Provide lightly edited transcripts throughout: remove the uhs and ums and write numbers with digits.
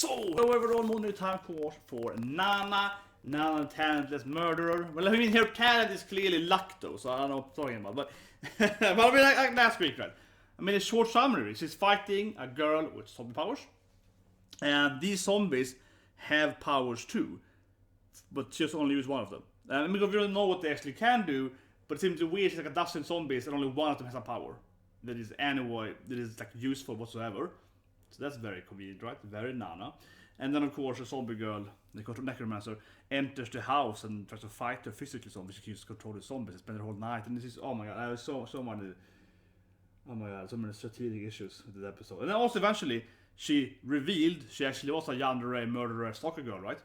So, however, on Monday time course for Nana, Talentless murderer. Well, I mean, her talent is clearly luck, though, so I don't know what I'm talking about. But, but I mean, like last week, right? I mean, a short summary. She's fighting a girl with zombie powers. And these zombies have powers too. But she just only use one of them. And because we don't know what they actually can do, but it seems weird, she's like a dozen zombies and only one of them has a power. That is anyway, that is like useful whatsoever. So that's very convenient, right? Very Nana. And then of course a zombie girl, the necromancer, enters the house and tries to fight her physically zombies. She can just control the zombies and spend the whole night. And this is, oh my god, I have so many, oh my god, so many strategic issues with that episode. And then also eventually, she revealed she actually was a yandere, murderer, stalker girl, right?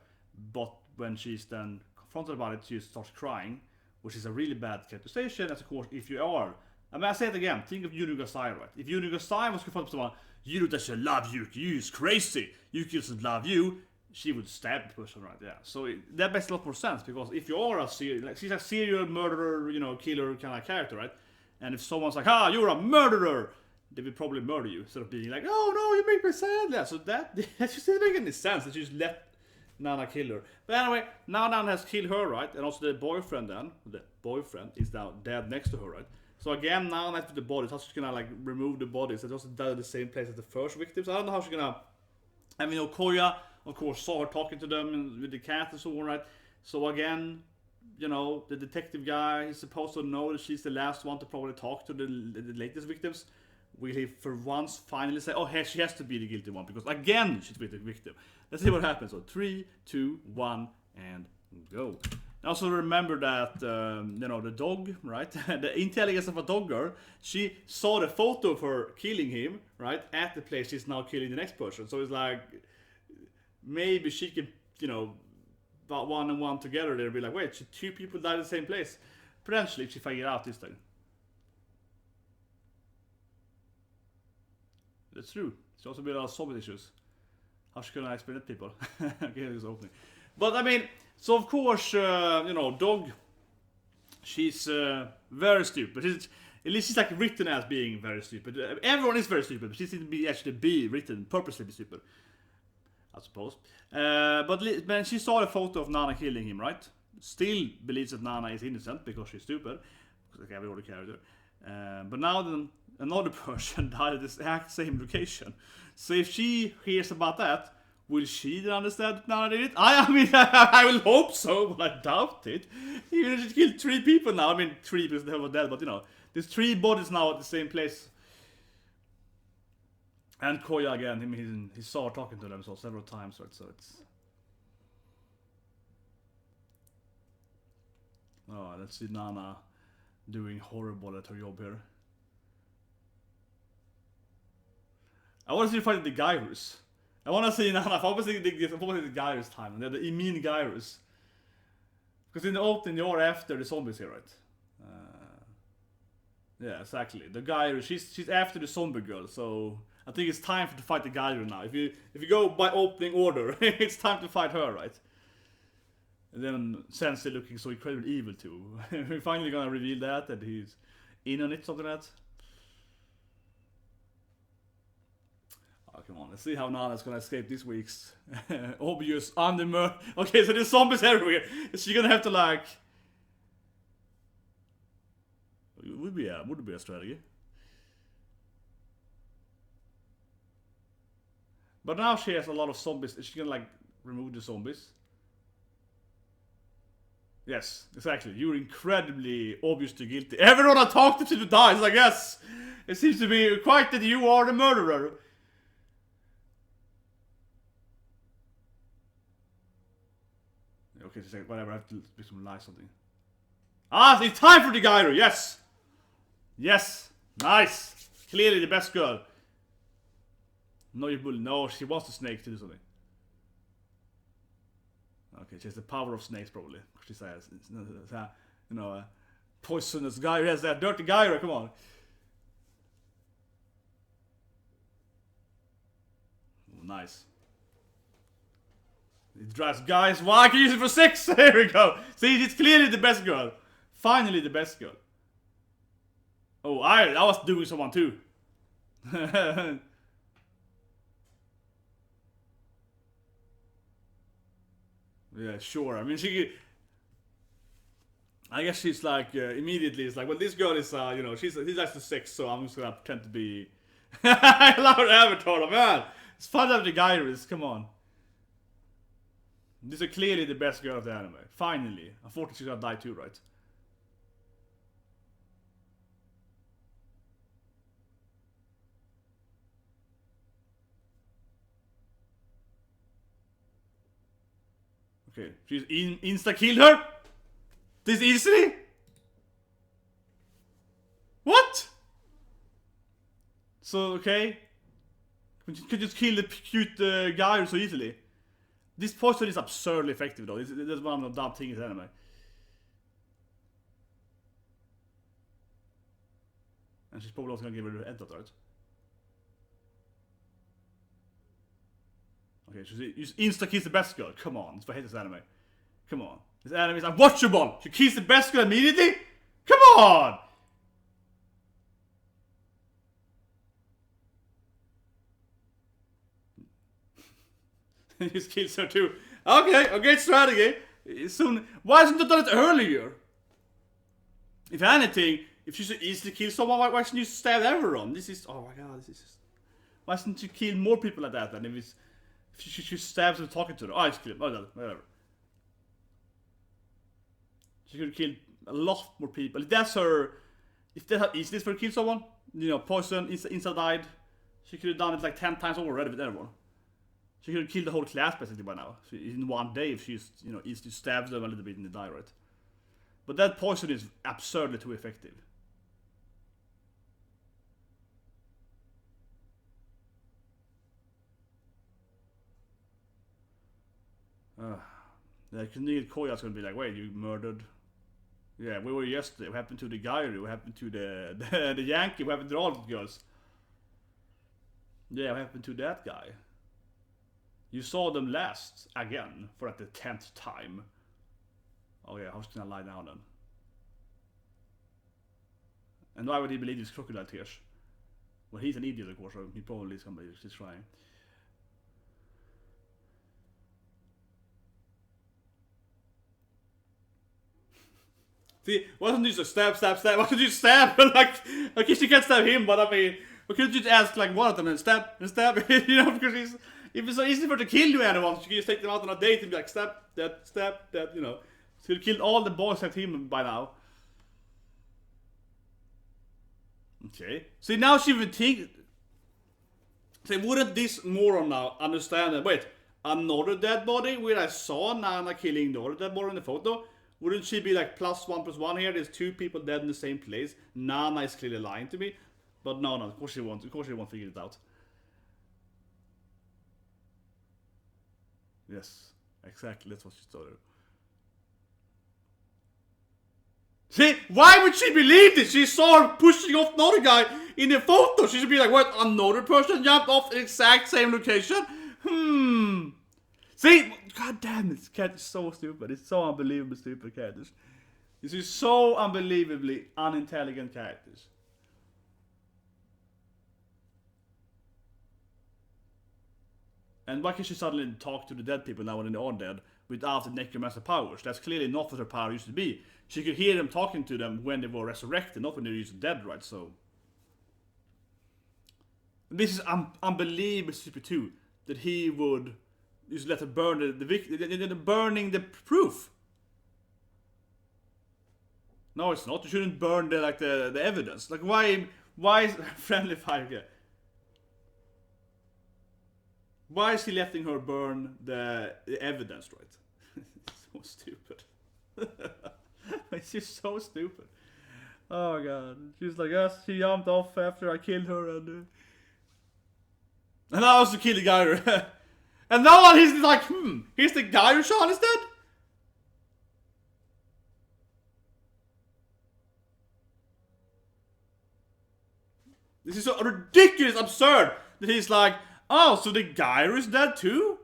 But when she's then confronted about it, she starts crying, which is a really bad characterization. As of course, if you are, I mean, I say it again, think of Yuru Gasai, right? If Yuru Gasai was confronted with someone, Yuru doesn't love Yuki, you is crazy, Yuki doesn't love you, she would stab the person, right? Yeah. So that makes a lot more sense, because if you are a she's a serial murderer, you know, killer kind of character, right? And if someone's like, ah, you're a murderer, they will probably murder you, instead of being like, oh no, you make me sad. Yeah, so that just doesn't make any sense that you just let Nana kill her. But anyway, now Nana has killed her, right? And also the boyfriend is now dead next to her, right? So again, now after the bodies, how she's gonna like remove the bodies that also died at the same place as the first victims. I don't know how she's gonna. I mean, Koya, of course, saw her talking to them and with the cat and so on, right? So again, you know, the detective guy is supposed to know that she's the last one to probably talk to the latest victims. Will he for once finally say, oh, she has to be the guilty one, because again she's the victim. Let's see what happens. So 3, 2, 1, and go. And also remember that you know, the dog, right? The intelligence of a dog girl. She saw the photo of her killing him, right, at the place she's now killing the next person. So it's like maybe she can, you know, about 1 and 1 together. They'll be like, wait, 2 people died in the same place. Potentially, if she figure out this thing. That's true. It's also been a lot of zombie issues. How should I explain it to people? Okay, this opening. But I mean, so of course, you know, dog. She's very stupid. At least she's like written as being very stupid. Everyone is very stupid, but she seems to be actually written purposely be stupid, I suppose. But she saw the photo of Nana killing him, right? Still believes that Nana is innocent because she's stupid, because like every other character. But now then, another person died at this exact same location. So if she hears about that, will she then understand that Nana did it? I mean, I will hope so, but I doubt it. Even if she killed 3 people now, I mean 3 because they were dead, but you know, there's 3 bodies now at the same place. And Koya again, he saw her talking to them so several times, right? So it's. Oh, let's see Nana doing horrible at her job here. I want to see her fighting the GYARUs. I want to see Nana. Obviously, the GYARUs time, and they're the mean GYARUs. Because in the opening, they are after the zombies here, right? Yeah, exactly. The GYARU, she's after the zombie girl, so I think it's time to fight the GYARU now. If you go by opening order, it's time to fight her, right? And then Sensei looking so incredibly evil too. We're finally gonna reveal that he's in on it, something like that. Oh, come on, let's see how Nana's gonna escape this week's obvious under. Okay, so there's zombies everywhere. Is she gonna have to like? It would be a strategy. But now she has a lot of zombies. Is she gonna like remove the zombies? Yes, exactly. You're incredibly obviously guilty. Everyone I talked to dies, I guess. It seems to be quite that you are the murderer. Okay, so whatever, I have to speak some lies something. Ah, it's time for the GYARU, yes! Yes, nice! Clearly the best girl. No, you bully. No, she wants the snake to do something. Okay, she has the power of snakes probably. She says, you know, poisonous guy. Yes, that dirty GYARU, come on. Oh, nice. It drives guys. Why I can use it for 6? There we go. See, it's clearly the best girl. Finally, the best girl. Oh, I was doing someone too. Yeah, sure. I mean, I guess she's like immediately. It's like, well, this girl is, you know, he likes the sex, so I'm just gonna pretend to be. I love her avatar, man. It's fun to have the GYARU. Come on. These are clearly the best girl of the anime. Finally, unfortunately, she's gonna die too, right? Okay, she's insta-killed her? This easily? What? So, okay. Could just kill the cute guy so easily. This poison is absurdly effective though. This is one of the dumb things in anime. And she's probably also gonna give her the head right? Okay, she's insta-kills the best girl. Come on, I hate this anime. Come on. This anime is unwatchable. She kills the best girl immediately? Come on! He just kills her too. Okay, great strategy. Soon. Why hasn't you done it earlier? If anything, if she should easily kill someone, why shouldn't you stab everyone? This is, oh my god, this is just... Why shouldn't you kill more people like that then? If she stabs them talking to them. Oh, I just killed him. Oh, whatever. She could have killed a lot more people. If that's her... If that's how easy it is for her to kill someone, you know, poison, inside died, she could have done it like 10 times already with everyone. She could have killed the whole class basically by now. In one day if she's, you know, easily stabs them a little bit and they die, right? But that poison is absurdly too effective. Like, Koya's gonna be like, wait, you murdered... Yeah, we were yesterday. What happened to the GYARU? What happened to the Yankee? What happened to all the girls? Yeah, what happened to that guy? You saw them last again for like the 10th time. Oh yeah, how's gonna lie down then? And why would he believe these crocodile tears? Well, he's an idiot, of course, so he probably is somebody who's just trying. See, why don't you just stab? Why could you stab? like, I guess you can't stab him, but I mean, why couldn't you just ask like one of them and stab? You know, because if it's so easy for her to kill you anyone, you can just take them out on a date and be like, stab, that, you know. So you killed all the boys except him by now. Okay. See, now she would think... See, wouldn't this moron now understand that, wait, another dead body where I saw Nana killing the other dead body in the photo? Wouldn't she be like +1+1 here? There's 2 people dead in the same place. Nana is clearly lying to me. But no, of course she won't. Of course she won't figure it out. Yes, exactly. That's what she told her. See, why would she believe this? She saw her pushing off another guy in the photo. She should be like, what? Another person jumped off the exact same location? See, god damn it, this cat is so stupid. It's so unbelievably stupid characters. This is so unbelievably unintelligent characters. And why can't she suddenly talk to the dead people now when they are dead without the necromancer powers? That's clearly not what her power used to be. She could hear them talking to them when they were resurrected, not when they were used dead, right? So this is unbelievably stupid too. That he would just let her burn the burning the proof. No, it's not. You shouldn't burn the evidence. Like why is friendly fire? Why is he letting her burn the evidence, right? So stupid. It's just so stupid. Oh god. She's like, yes, she jumped off after I killed her and I also killed the GYARU. And now he's like, here's the GYARU Sean instead? This is so ridiculous, absurd that he's like, oh, so the GYARU is dead too?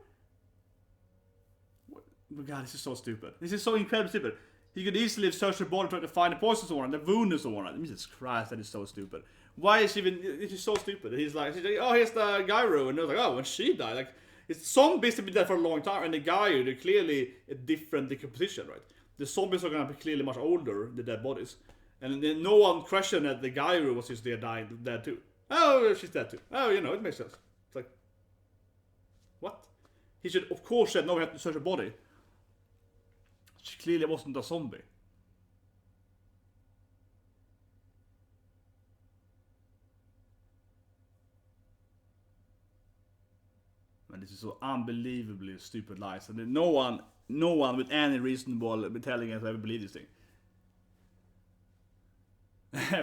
Oh my god, this is so stupid. This is so incredibly stupid. He could easily have searched her body trying to find the poison someone, the wound or someone. Jesus Christ, that is so stupid. Why is she even? This is so stupid. He's like, oh, here's the GYARU, and they're like, oh, when she died, like, It's zombies have been dead for a long time, and the GYARU, they're clearly a different decomposition, right? The zombies are gonna be clearly much older, the dead bodies. And then no one questioned that the GYARU was just there dead too. Oh, she's dead too. Oh, you know, it makes sense. It's like, what? He should, of course, said no, we have to search her body. She clearly wasn't a zombie. And this is so unbelievably stupid lies, and no one with any reasonable telling us ever believe this thing.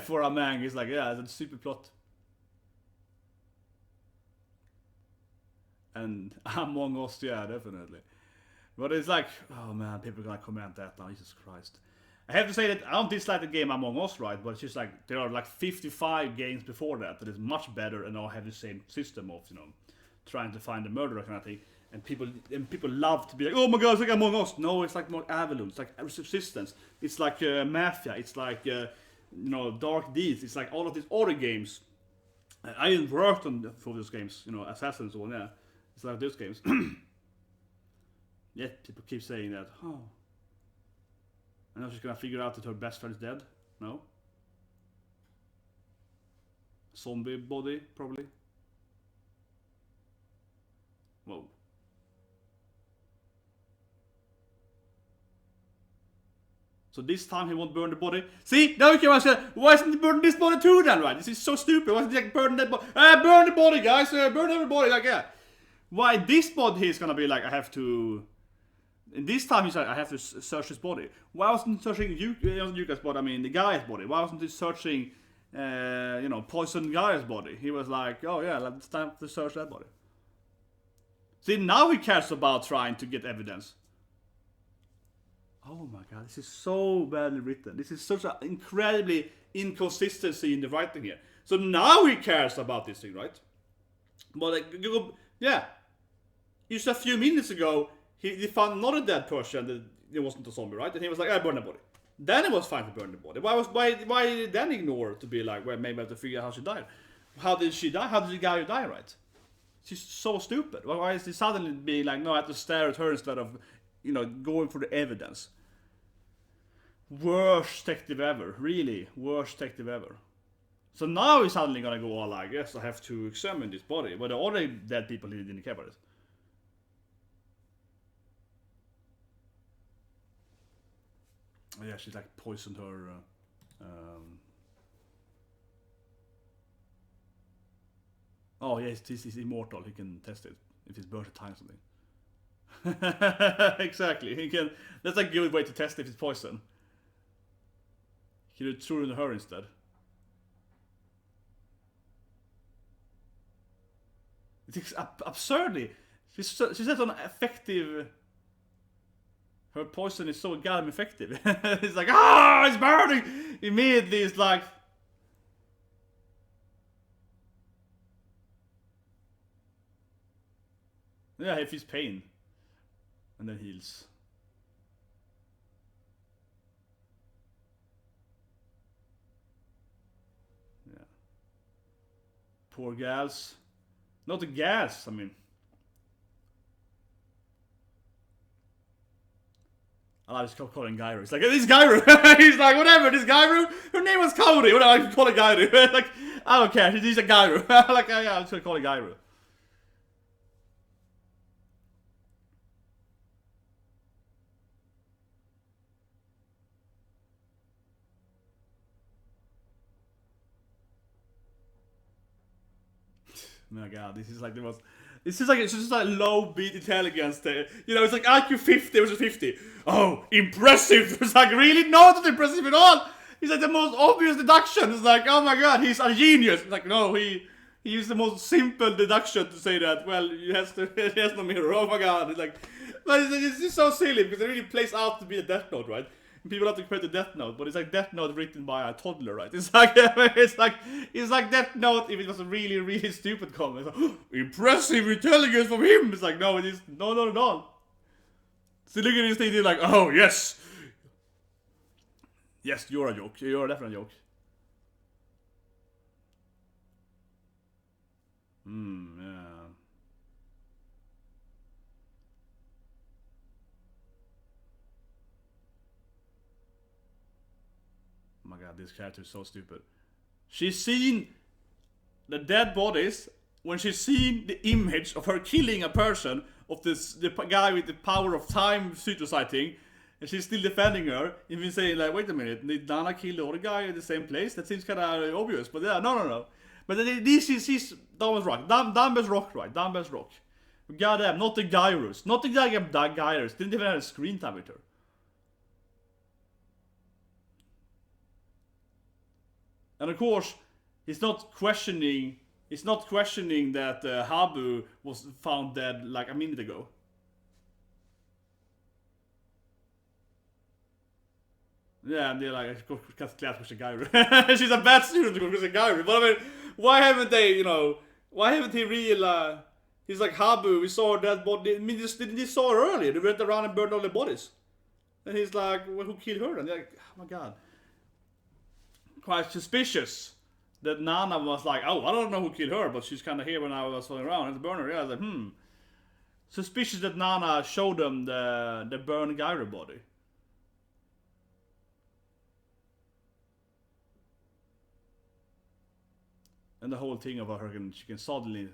For a man, he's like, yeah, it's a stupid plot. And Among Us, yeah, definitely. But it's like, oh man, people are gonna comment that now, Jesus Christ. I have to say that I don't dislike the game Among Us, right? But it's just like, there are like 55 games before that is much better and all have the same system of, you know, trying to find the murderer kind of thing. And people love to be like, oh my god, it's like Among Us. No, it's like more Avalon, it's like Resistance, it's like Mafia, it's like, you know, Dark Deeds, it's like all of these other games. I didn't work on for those games, you know, Assassins or yeah. It's like those games. Yet people keep saying that, oh. I know she's gonna figure out that her best friend is dead. No? Zombie body, probably. Whoa. So this time he won't burn the body. See? Now you can ask, why isn't he burning this body too then, right? This is so stupid. Why isn't he like burning that body? Burn the body, guys! Burn everybody, like, yeah. Why this body is gonna be like, I have to... And this time he's like, I have to search his body. Why wasn't he searching Yuka's body, I mean the guy's body? Why wasn't he searching, you know, Poison Guy's body? He was like, oh yeah, it's time to search that body. See, now he cares about trying to get evidence. Oh my god, this is so badly written. This is such an incredibly inconsistency in the writing here. So now he cares about this thing, right? But like, yeah. Just a few minutes ago, he found another dead person that it wasn't a zombie, right? And he was like, I burn the body. Then it was fine to burn the body. Why did he then ignore to be like, well, maybe I have to figure out how she died? How did she die? How did the guy die, right? She's so stupid. Why is he suddenly being like, no, I have to stare at her instead of, you know, going for the evidence? Worst detective ever. Really, worst detective ever. So now he's suddenly gonna go all like, yes, I have to examine this body. But the other dead people, he didn't care about it. Yeah, she's like poisoned her. Oh yes, he's immortal. He can test it if he's burnt a time or something. Exactly. He can. That's a good way to test if it's poison. He could throw it in her instead. It's absurdly. She says an effective. Her poison is so goddamn effective. It's like, ah, it's burning! Immediately it's like... Yeah, he feels pain. And then heals. Yeah. Poor gals. Not the gas, I mean. I just kept calling GYARU. It's like, this GYARU! He's like, whatever, this GYARU? Her name was Cody! Whatever, I can call it GYARU. Like, I don't care, she's a GYARU. Like, yeah, I'm just gonna call it GYARU. My god, this is like the most... It's just like low beat intelligence there. You know, it's like IQ 50 versus 50. Oh, impressive! It's like, really? No, not impressive at all! He's like the most obvious deduction. It's like, oh my god, he's a genius. It's like, no, he used the most simple deduction to say that, well, he has no mirror. Oh my god. It's like, but it's just so silly because it really plays out to be a Death Note, right? People have to create a Death Note, but it's like Death Note written by a toddler, right? It's like it's like Death Note if it was a really, really stupid comment. Like, oh, impressive intelligence from him. It's like, no, it is no, not at all. So look at this thing, like, oh yes, yes, you're a joke. You're definitely a joke. Yeah. god, this character is so stupid. She's seen the dead bodies when she's seen the image of her killing a person, of the guy with the power of time suicide thing, and she's still defending her, even saying like, wait a minute, did Nana kill the other guy in the same place? That seems kind of obvious, but yeah, no. But this is Dumbest Rock. Dumbest Rock, right? Dumbest Rock. Goddamn, not the GYARUs. Not the GYARUs. Didn't even have a screen time with her. And of course, he's not questioning that Habu was found dead like a minute ago. Yeah, and they're like, class with the GYARU. She's a bad student because of GYARU. But I mean, why haven't they, why haven't he real, he's like, Habu, we saw her dead body. I mean, they saw her earlier. They went around and burned all the bodies. And he's like, well, who killed her? And they're like, oh my god. Quite suspicious that Nana was like, oh, I don't know who killed her, but she's kind of here when I was falling around. And the burner, yeah, I was like, Suspicious that Nana showed them the burned GYARU body. And the whole thing about her, she can suddenly...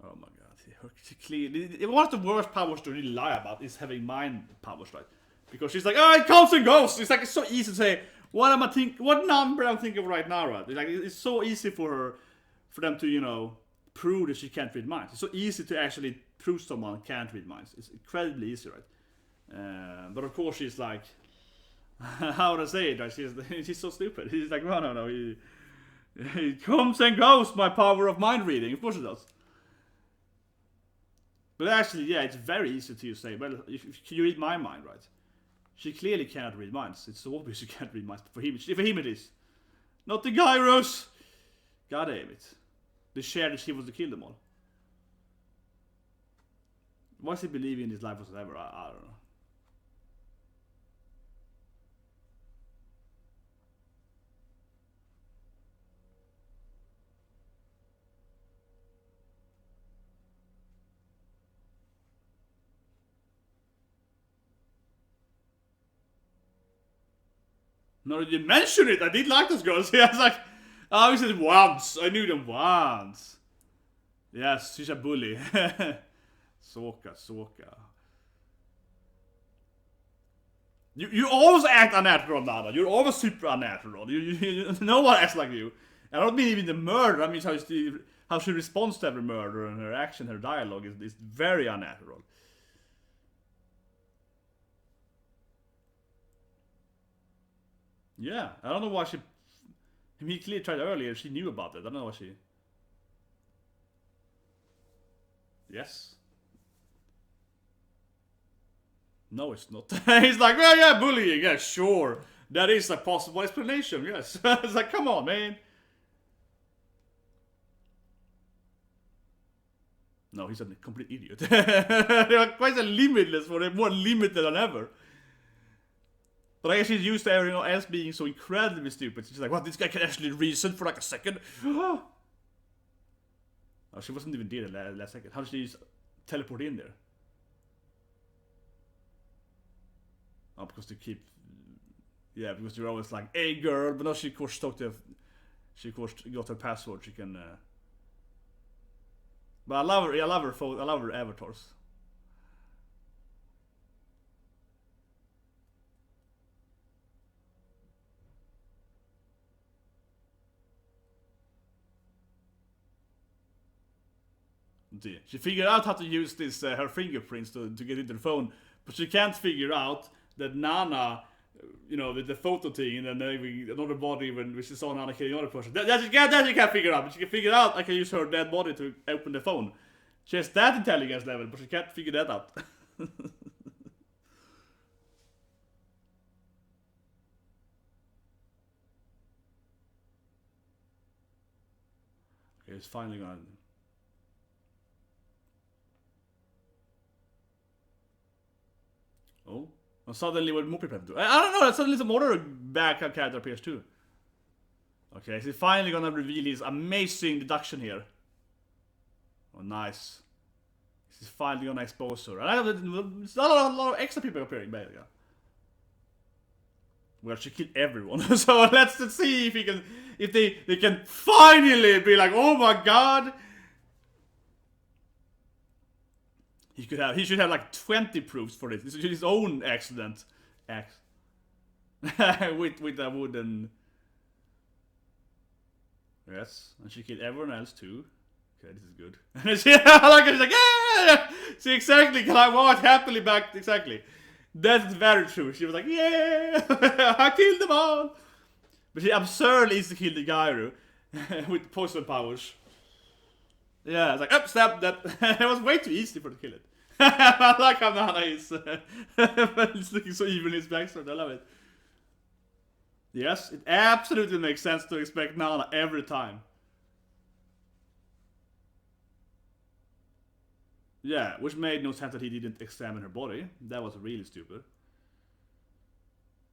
Oh my god, she clearly... One of the worst powers to really lie about is having mind powers, right? Because she's like, oh, it comes and goes! It's like, it's so easy to say, what number I'm thinking of right now, right? Like, it's so easy for them to, prove that she can't read minds. It's so easy to actually prove someone can't read minds. It's incredibly easy, right? But of course she's like... How would I say it? Right? She's so stupid. He's like, no. It comes and goes, my power of mind reading. Of course it does. But actually, yeah, it's very easy to say, well, if you read my mind, right? She clearly cannot read minds. It's so obvious she can't read minds. For him it is. Not the GYARUs! God damn it. They shared that she was to kill them all. Why is he believing in his life whatsoever? I don't know. No, you mentioned it. I did like those girls. I was like, oh, we said it once. I knew them once. Yes, she's a bully. Soka. You always act unnatural, Nana. You're always super unnatural. No one acts like you. I don't mean even the murder. I mean how she responds to every murder, and her action, her dialogue is very unnatural. Yeah, I don't know why she... He clearly tried earlier, she knew about it. I don't know why she... Yes. No, it's not. He's like, well, yeah, bullying, yeah, sure. That is a possible explanation, yes. It's like, come on, man. No, he's a complete idiot. They are quite limitless for them, more limited than ever. But I guess she's used to everyone else being so incredibly stupid. She's like, what, this guy can actually reason for like a second? Oh, she wasn't even there the last second. How did she just teleport in there? Oh, because they keep... Yeah, because you're always like, hey girl, but now she of course talked to... She of course got her password, she can... But I love her avatars. She figured out how to use this her fingerprints to get into the phone, but she can't figure out that Nana, the photo thing, and then another body when she saw Nana killing another person. That she can't figure out, but she can figure out I can use her dead body to open the phone. She has that intelligence level, but she can't figure that out. Okay, it's finally gonna... Oh, and suddenly what more people have to do? I don't know, suddenly some other backup character appears too. Okay, so he's finally gonna reveal his amazing deduction here. Oh, nice. She's finally gonna expose her. And there's not a lot of extra people appearing, basically. Well, she killed everyone. So let's see if they can finally be like, oh my god. He should have like 20 proofs for this. This is his own accident. with a wooden. Yes, and she killed everyone else too. Okay, this is good. And she's like, yeah! See, exactly, can I walk happily back? Exactly. That's very true. She was like, yeah! I killed them all! But she absurdly is to kill the GYARU with poison powers. Yeah, it's like, up, stab that. It was way too easy for her to kill it. I like how Nana is. It's looking so evil in his backstory. I love it. Yes, it absolutely makes sense to expect Nana every time. Yeah, which made no sense that he didn't examine her body. That was really stupid.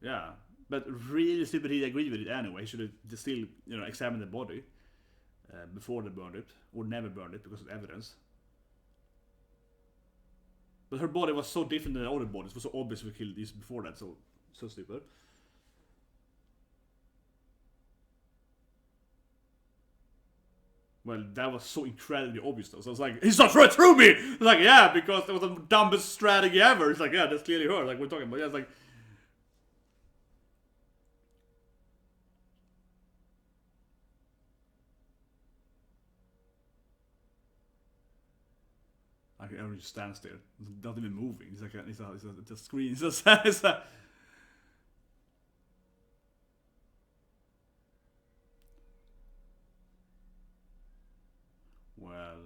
Yeah, but really stupid he agreed with it anyway. He should have still, examined the body before they burned it, or never burned it because of evidence. But her body was so different than the other bodies. It was so obvious we killed this before that, so stupid. Well, that was so incredibly obvious though. So I was like, he's not right through me! It's like, yeah, because that was the dumbest strategy ever. It's like, yeah, that's clearly her. Like, we're talking about, yeah, it's like... Like, everyone just stands there. It's not even moving. It's like, it's a screen. It's a... Well,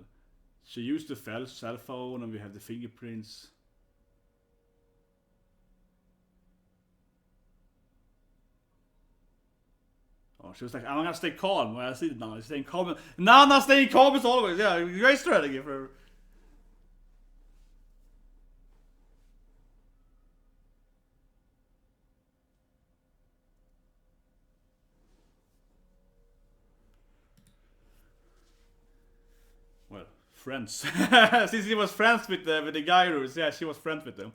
she used the cell phone and we have the fingerprints. Oh, she was like, I'm gonna stay calm when I see it now. She's staying calm. Nana staying calm as always. Yeah, great strategy for her. Well, friends. Since he was friends with the GYARUs, yeah, she was friends with them.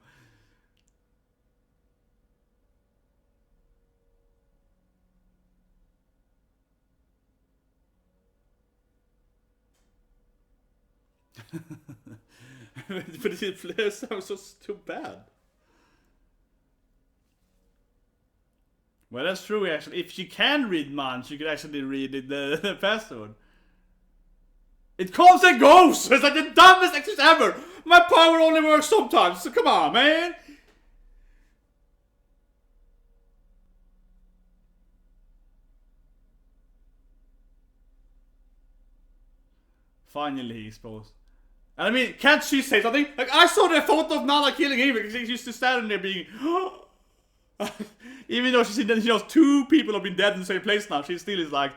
But it sounds so too bad. Well, that's true actually. If she can read minds, she could actually read the password. It comes and goes! It's like the dumbest excuse ever! My power only works sometimes, so come on, man! Finally exposed. And I mean, can't she say something? Like, I saw the photo of Nana killing him because she used to stand there being... Even though she knows 2 people have been dead in the same place now, she still is like...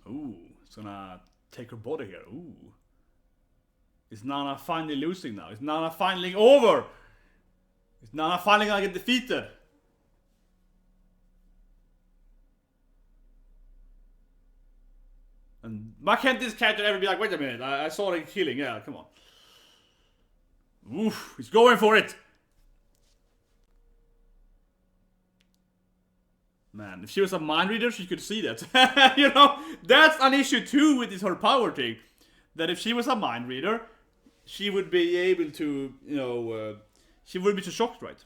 Ooh, it's gonna take her body here. Ooh. Is Nana finally losing now? Is Nana finally over? Is Nana finally gonna get defeated? And why can't this character ever be like, wait a minute, I saw the killing, yeah, come on. Oof, he's going for it! Man, if she was a mind reader, she could see that. That's an issue too with this her power thing. That if she was a mind reader, she would be able to, she wouldn't be too shocked, right?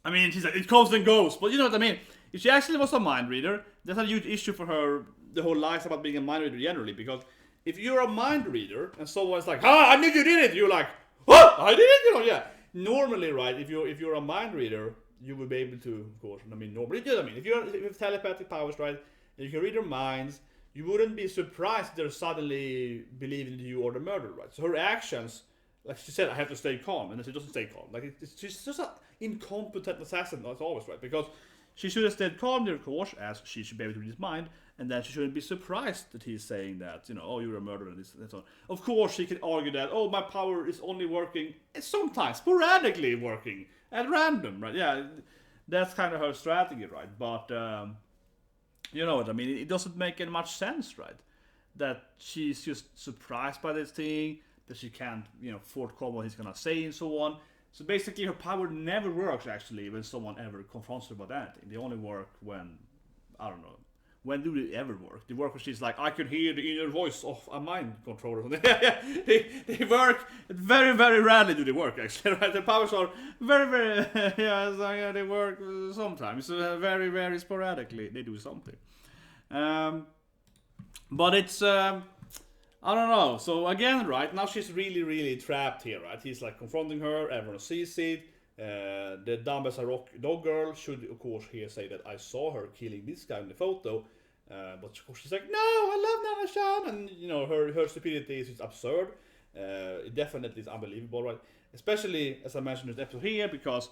I mean, she's like, it comes and goes, but you know what I mean? If she actually was a mind reader, that's a huge issue for her, the whole life about being a mind reader generally, because if you're a mind reader and someone's like, I knew you did it, you're like, what? I did it? Yeah. Normally, right, if you're a mind reader, you will be able to, of course, normally, if you have telepathic powers, right, and you can read their minds, you wouldn't be surprised they're suddenly believing you are the murderer, right? So her actions, like she said, I have to stay calm, and then she doesn't stay calm. Like, she's just an incompetent assassin, that's always, right? Because she should have stayed calm there, of course, as she should be able to read his mind, and then she shouldn't be surprised that he's saying that, oh, you're a murderer, and this and so on. Of course, she can argue that, oh, my power is only working, it's sometimes sporadically working, at random, right? Yeah, that's kind of her strategy, right? But You know what I mean? It doesn't make any much sense, right? That she's just surprised by this thing, that she can't, forthcome what he's gonna say and so on. So basically, her power never works actually when someone ever confronts her about anything. They only work when, I don't know, when do they ever work? They work when she's like, I can hear the inner voice of a mind controller. they work very, very rarely. Do they work actually? Right? The powers are very, very they work sometimes, very, very sporadically. They do something, but it's I don't know. So again, right now she's really, really trapped here. Right? He's like confronting her. Everyone sees it. The dumb as a rock dog girl should of course here say that I saw her killing this guy in the photo, but of course she's like, no, I love Nana-chan, and her stupidity is just absurd. It definitely is unbelievable, right? Especially as I mentioned in this episode here, because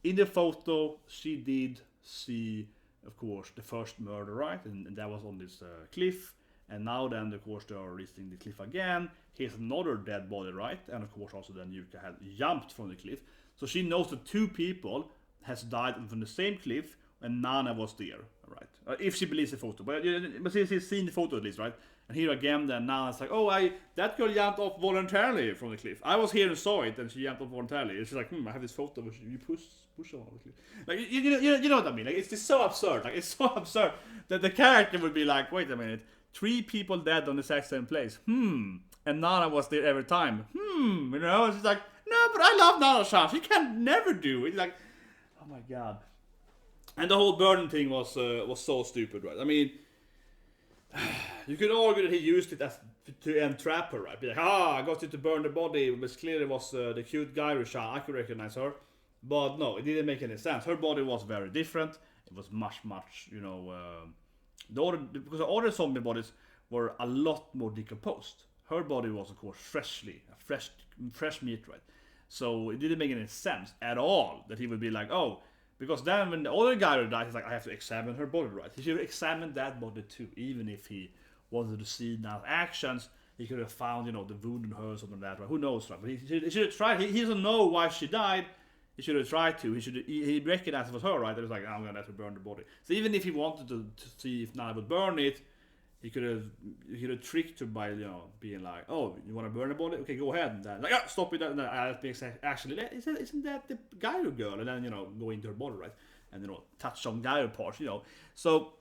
in the photo she did see, of course, the first murder, right? And that was on this cliff. And now then, of course, they are reaching the cliff again. Here's another dead body, right? And of course also then Yuka had jumped from the cliff. So she knows that 2 people has died from the same cliff and Nana was there, right? If she believes the photo. But she's seen the photo at least, right? And here again, then Nana's like, oh, that girl jumped off voluntarily from the cliff. I was here and saw it, and she jumped off voluntarily. And she's like, I have this photo where you push her off the cliff. Like, you know what I mean? Like, it's just so absurd. Like, it's so absurd that the character would be like, wait a minute, 3 people dead on the exact same place. And Nana was there every time. And she's like, no, but I love Nana-chan. She can never do it. Like, oh my god. And the whole burden thing was so stupid, right? I mean, you could argue that he used it to entrap her, right? Be like, I got you to burn the body, but clearly it was the cute GYARU-chan. I could recognize her. But no, it didn't make any sense. Her body was very different. It was much, because the other zombie bodies were a lot more decomposed. Her body was, of course, fresh meat, right? So it didn't make any sense at all that he would be like, oh, because then when the other guy died, he's like, I have to examine her body, right? He should have examined that body too, even if he wanted to see now actions. He could have found, the wound in her or something like that, right? Who knows, right? But he should have tried. He doesn't know why she died. He should have tried to. He recognized it was her, right? It was like, I'm gonna have to burn the body. So even if he wanted to see if Nana would burn it, he could have tricked her by being like, oh, you want to burn the body? Okay, go ahead. And then like, stop it. And then actually, isn't that the GYARU girl? And then go into her body, right? And touch some GYARU parts, So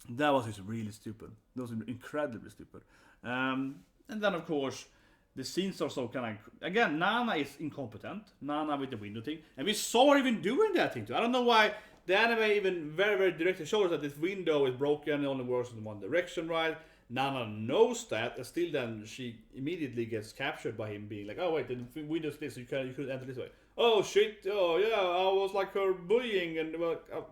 that was just really stupid. That was incredibly stupid. And then of course the scenes are so kind of, again, Nana is incompetent. Nana with the window thing, and we saw her even doing that thing too. I don't know why. The anime even very, very directly shows that this window is broken, it only works in one direction, right? Nana knows that, and still then she immediately gets captured by him being like, oh wait, the window's this, so you couldn't enter this way. Oh shit, oh yeah, I was like her bullying, and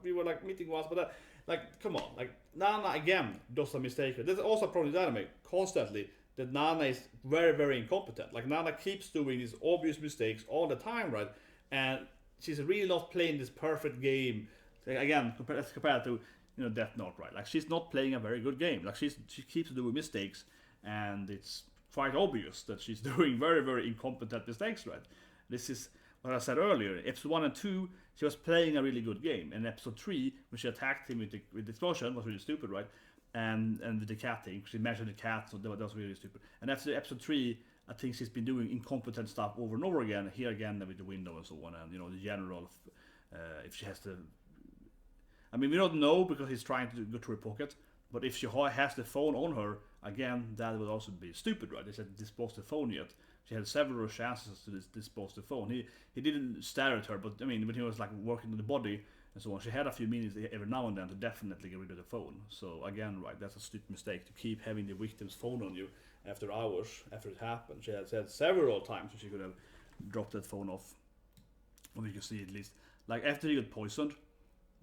we were like meeting once, but like, come on, like, Nana again does a mistake. There's also a problem with anime, constantly, that Nana is very, very incompetent. Like, Nana keeps doing these obvious mistakes all the time, right? And she's really not playing this perfect game. Again, compared to Death Note, right? Like, she's not playing a very good game. Like, she keeps doing mistakes, and it's quite obvious that she's doing very, very incompetent mistakes, right? This is what I said earlier. Episode 1 and 2, she was playing a really good game. And episode 3, when she attacked him with the explosion, was really stupid, right? And with the cat thing, she mentioned the cat, so that was really stupid. And after episode 3, I think she's been doing incompetent stuff over and over again. Here again with the window and so on, and the general, if she has to. I mean, we don't know because he's trying to go to her pocket. But if she has the phone on her, again, that would also be stupid, right? They said dispose the phone yet. She had several chances to dispose the phone. He didn't stare at her, but I mean, when he was like working on the body and so on, she had a few minutes every now and then to definitely get rid of the phone. So again, right, that's a stupid mistake to keep having the victim's phone on you after hours after it happened. She had said several times that she could have dropped that phone off. Or we can see at least, like after he got poisoned,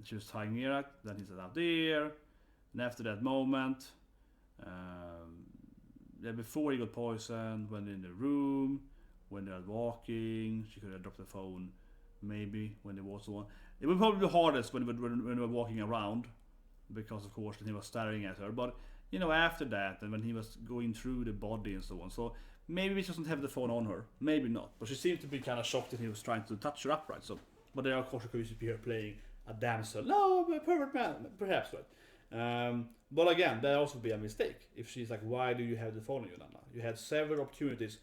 she was tying near it, then he said out there, and after that moment, before he got poisoned, when in the room, when they were walking, she could have dropped the phone, maybe, when they was on. It would probably be hardest when they were walking around, because of course he was staring at her, but after that, and when he was going through the body and so on, so maybe she doesn't have the phone on her, maybe not, but she seemed to be kind of shocked that he was trying to touch her upright, so, but there of course could be her playing a damsel, no, a pervert man, perhaps, right? But again, that also be a mistake. If she's like, why do you have the phone on you, Nana? You had several opportunities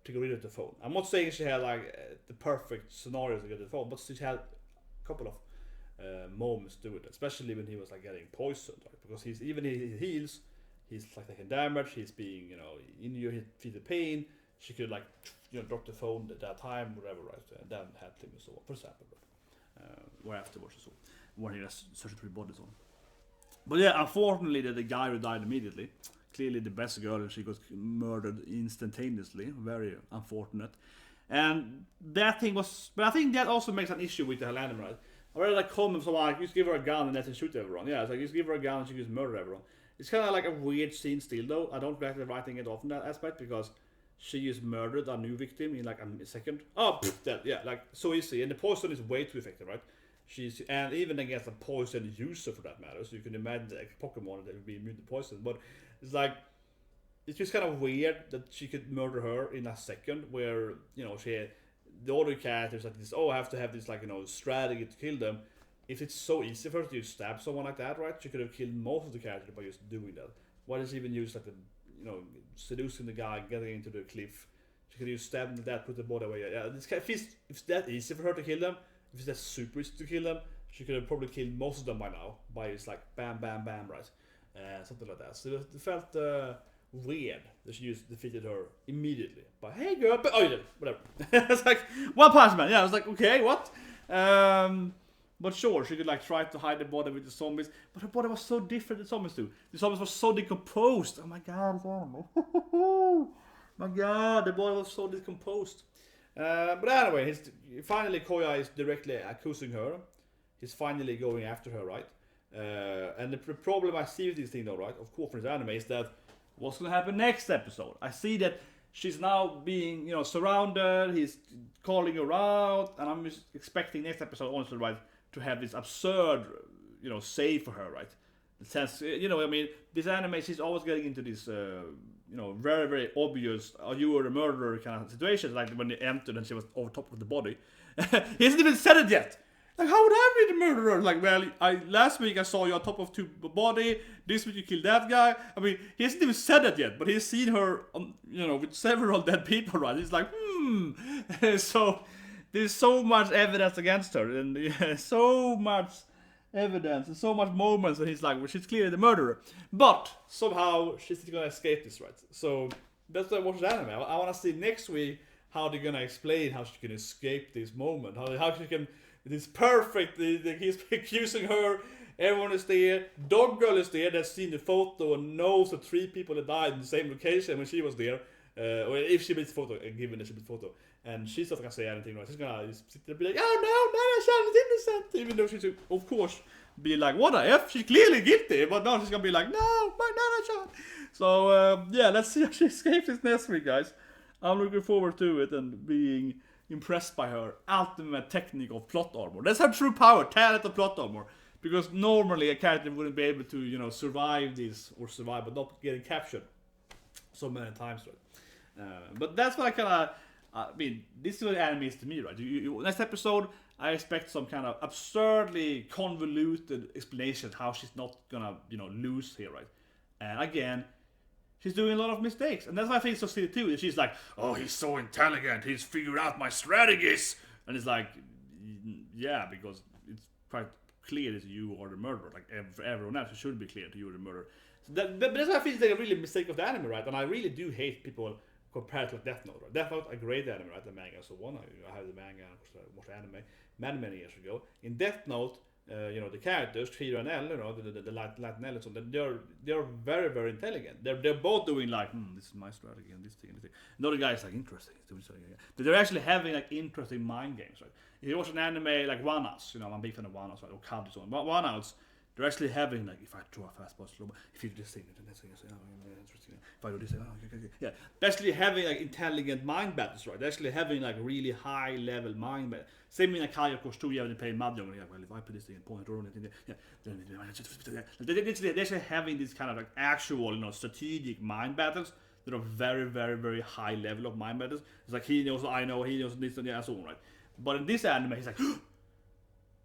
to get rid of the phone. I'm not saying she had like the perfect scenario to get the phone, but she had a couple of moments to do it, especially when he was like getting poisoned, right? Because he's even he heals, he's like taking damage, he's being injured, he feels the pain. She could like drop the phone at that time, whatever, right? And then had him and so on, for example. Or afterwards or so, when he was searching for bodies on. But yeah, unfortunately, the guy who died immediately. Clearly the best girl, and she got murdered instantaneously. Very unfortunate. And that thing was, but I think that also makes an issue with the whole anime, right? I read like comments like, just give her a gun and let her shoot everyone. Yeah, it's like, just give her a gun and she just murder everyone. It's kind of like a weird scene still, though. I don't like writing it off in that aspect because she just murdered a new victim in like a second. Oh, that, yeah, like so easy. And the poison is way too effective, right? And even against a poison user for that matter. So you can imagine like Pokemon that would be immune to poison, but it's like, it's just kind of weird that she could murder her in a second, where the other characters like this. Oh, I have to have this like strategy to kill them. If it's so easy for her to stab someone like that, right? She could have killed most of the characters by just doing that. Why does she even use like the seducing the guy, getting into the cliff? She could use stabbing that, put the body away. Yeah, if it's that easy for her to kill them, if it's that super easy to kill them, she could have probably killed most of them by now. By just like bam, bam, bam, right? Something like that. So it felt weird that she just defeated her immediately. But hey girl, but oh, you did, whatever. It's like one punch man. Yeah, I was like, okay, what? But sure, she could like try to hide the body with the zombies, but her body was so different than zombies do. The zombies were so decomposed. Oh my god, it's animal. My god, the body was so decomposed. But anyway, finally Koya is directly accusing her. He's finally going after her, right? And the problem I see with this thing though, right, of course from this anime, is that what's gonna happen next episode? I see that she's now being, surrounded, he's calling her out, and I'm just expecting next episode, honestly, right, to have this absurd, save for her, right? The sense, this anime, she's always getting into this, very, very obvious, you were a murderer kind of situations, like when they entered and she was over top of the body. He hasn't even said it yet! Like, how would I be the murderer? Like, well, last week I saw you on top of two body. This week you killed that guy. I mean, he hasn't even said that yet, but he's seen her, with several dead people, right? He's like, So, there's so much evidence against her, and so much evidence, and so much moments, and he's like, well, she's clearly the murderer. But, somehow, she's gonna escape this, right? So, that's why I watch the anime. I wanna see next week how they're gonna explain how she can escape this moment. How she can... It is perfect. He's accusing her. Everyone is there. Dog girl is there that's seen the photo and knows that 3 people had died in the same location when she was there. Or if she made the photo, given that she made the photo. And she's not gonna say anything, right? She's gonna just sit there and be like, oh no, Nana-chan is innocent. Even though she's, of course, be like, what the F? She's clearly guilty. But no, she's gonna be like, no, my Nana-chan. So, yeah, let's see how she escapes this next week, guys. I'm looking forward to it and being impressed by her ultimate technique of plot armor. That's her true power, talent of plot armor. Because normally a character wouldn't be able to, survive this, or survive, but not getting captured so many times, right? But that's what I kind of, this is what anime is to me, right? Next episode, I expect some kind of absurdly convoluted explanation how she's not gonna, lose here, right? And again, she's doing a lot of mistakes, and that's why I think it's so silly too. She's like, oh, he's so intelligent, he's figured out my strategies. And it's like, yeah, because it's quite clear that you are the murderer. Like, for everyone else, it should be clear that you are the murderer. So but that's why I think it's like a really mistake of the anime, right? And I really do hate people compare it to Death Note, right? Death Note, a great anime, right? The manga, so one. I have the manga, I watched anime many years ago. In Death Note, the characters, Chiro and L, the Latin L, so they're very, very intelligent. They're both doing like, this is my strategy and this thing and this thing. Another guy is like interesting. But they're actually having like interesting mind games, right? If you watch an anime like One Outs, I'm a big fan of One Outs, right? Or Cubs on One Outs, they're actually having like, if I draw a fastball slow, if you do this thing, then that's interesting. If I do this, okay. Yeah, they're actually having like intelligent mind battles, right? They're actually having like really high level mind battles. Same in like Koya, of course, too. You haven't played Mahjong. Well, if I put this thing in point, or anything, they're actually having this kind of like actual, strategic mind battles that are very, very, very high level of mind battles. It's like he knows, I know, he knows this and so on, right? But in this anime, he's like,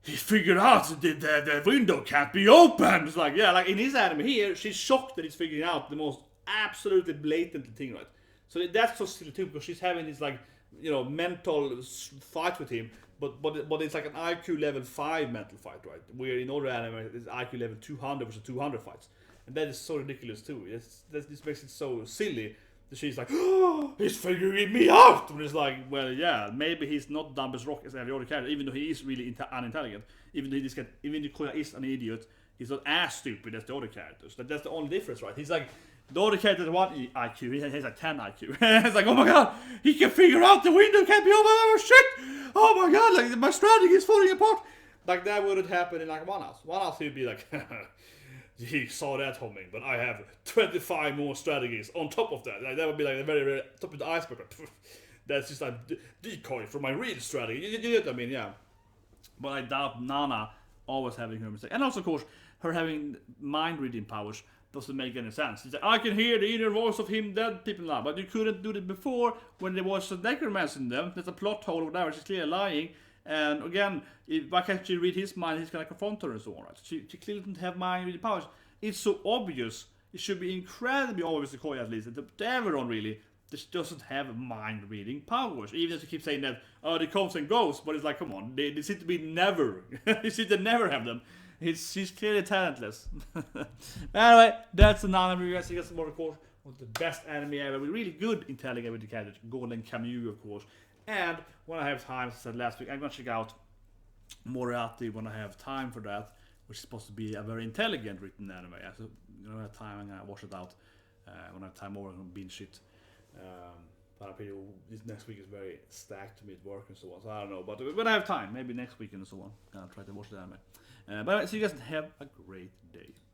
he figured out the window can't be open. It's like, yeah, like in his anime here, she's shocked that he's figuring out the most absolutely blatant thing, right? So that's so silly too, because she's having this like, you know, mental fight with him, but it's like an IQ level 5 mental fight, right? Where in other anime it's IQ level 200 versus 200 fights, and that is so ridiculous too. This makes it so silly that she's like, oh, he's figuring me out. And it's like, well, yeah, maybe he's not dumb as rock as every other character, even though he is really unintelligent. Even though Koya is an idiot, he's not as stupid as the other characters. That's the only difference, right? He's like, the other character has 1 IQ, he has like 10 IQ. It's like, oh my god, he can figure out the window can't be open. Oh shit! Oh my god, like my strategy is falling apart. Like that wouldn't happen in like One House. One House, he'd be like, he saw that homing, but I have 25 more strategies on top of that. Like, that would be like the very, very top of the iceberg. That's just like decoy for my real strategy. You know what I mean? Yeah. But I doubt Nana always having her mistake, and also of course her having mind reading powers doesn't make any sense. It's like, I can hear the inner voice of him dead people now, but you couldn't do it before when there was a necromancer in them. There's a plot hole or whatever. She's clearly lying. And again, why can't she read his mind? He's gonna confront her and so on, right? She clearly doesn't have mind reading powers. It's so obvious. It should be incredibly obvious to Koya at least that everyone really just doesn't have mind reading powers. Even if you keep saying that, oh, they comes and goes, but it's like, come on, they seem to be never. They seem to never have them. She's clearly talentless. Anyway, that's the anime review. I think that's more, of course, one of the best anime ever. We're really good in telling every character. Golden Camus, of course. And when I have time, as I said last week, I'm going to check out Moriarty when I have time for that, which is supposed to be a very intelligent written anime. So, you know, I have time, I'm going to wash it out. When I have time over, I'm going to binge it. But I feel this next week is very stacked to me at work and so on. So I don't know. But when I have time, maybe next week and so on, I'll try to watch the anime. But so you guys have a great day.